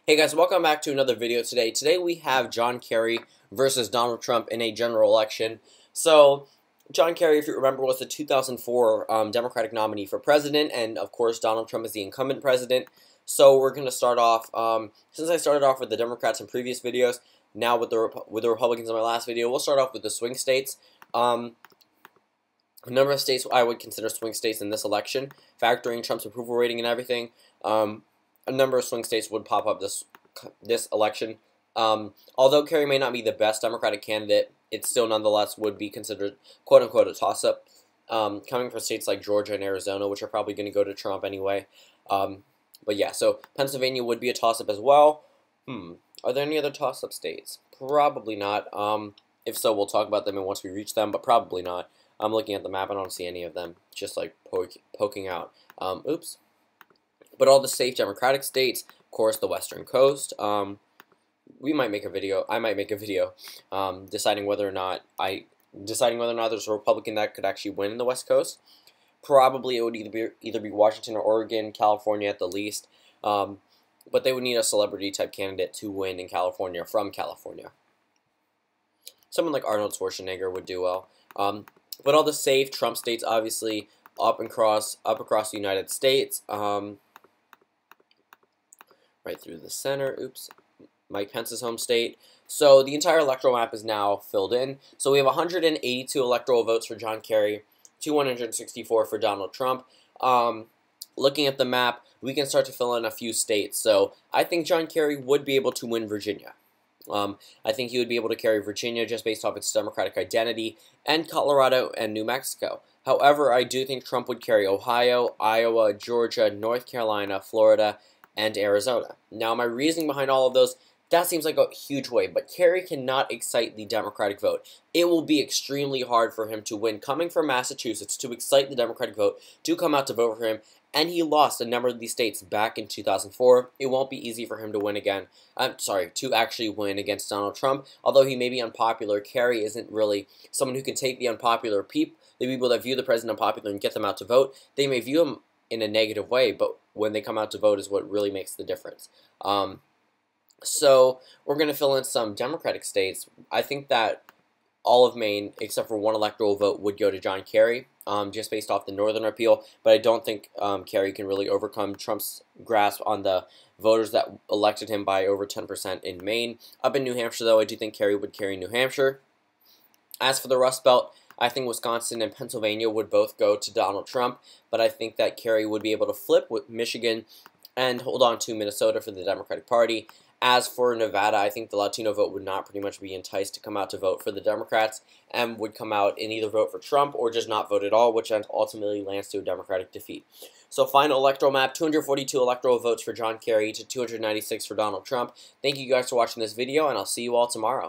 Hey guys, welcome back to another video today. Today we have John Kerry versus Donald Trump in a general election. So, John Kerry, if you remember, was the 2004 Democratic nominee for president, and of course Donald Trump is the incumbent president. So we're going to start off, since I started off with the Democrats in previous videos, now with the Republicans in my last video, we'll start off with the swing states. A number of states I would consider swing states in this election, factoring Trump's approval rating and everything. A number of swing states would pop up this election. Although Kerry may not be the best Democratic candidate, it still nonetheless would be considered quote-unquote a toss-up, coming from states like Georgia and Arizona, which are probably going to go to Trump anyway. But yeah, so Pennsylvania would be a toss-up as well. Are there any other toss-up states? Probably not. If so, we'll talk about them once we reach them, but probably not. I'm looking at the map, I don't see any of them, just like poking out. Oops. But all the safe Democratic states, of course, the Western Coast. We might make a video. I might make a video deciding whether or not there's a Republican that could actually win in the West Coast. Probably it would either be Washington or Oregon, California at the least. But they would need a celebrity type candidate to win in California from California. Someone like Arnold Schwarzenegger would do well. But all the safe Trump states, obviously, up across the United States. Right through the center. Oops. Mike Pence's home state. So the entire electoral map is now filled in. So we have 182 electoral votes for John Kerry, 264 for Donald Trump. Looking at the map, we can start to fill in a few states. So I think John Kerry would be able to win Virginia. I think he would be able to carry Virginia just based off its Democratic identity, and Colorado and New Mexico. However, I do think Trump would carry Ohio, Iowa, Georgia, North Carolina, Florida, and Arizona. Now, my reasoning behind all of those, that seems like a huge way, but Kerry cannot excite the Democratic vote. It will be extremely hard for him to win, coming from Massachusetts, to excite the Democratic vote, to come out to vote for him, and he lost a number of these states back in 2004. It won't be easy for him to win again. To actually win against Donald Trump. Although he may be unpopular, Kerry isn't really someone who can take the unpopular people, the people that view the president unpopular, and get them out to vote. They may view him in a negative way, but when they come out to vote is what really makes the difference. So we're going to fill in some Democratic states. I think that all of Maine, except for one electoral vote, would go to John Kerry, just based off the Northern appeal. But I don't think Kerry can really overcome Trump's grasp on the voters that elected him by over 10% in Maine. Up in New Hampshire, though, I do think Kerry would carry New Hampshire. As for the Rust Belt, I think Wisconsin and Pennsylvania would both go to Donald Trump, but I think that Kerry would be able to flip with Michigan and hold on to Minnesota for the Democratic Party. As for Nevada, I think the Latino vote would not pretty much be enticed to come out to vote for the Democrats and would come out and either vote for Trump or just not vote at all, which ultimately lands to a Democratic defeat. So final electoral map, 242 electoral votes for John Kerry to 296 for Donald Trump. Thank you guys for watching this video, and I'll see you all tomorrow.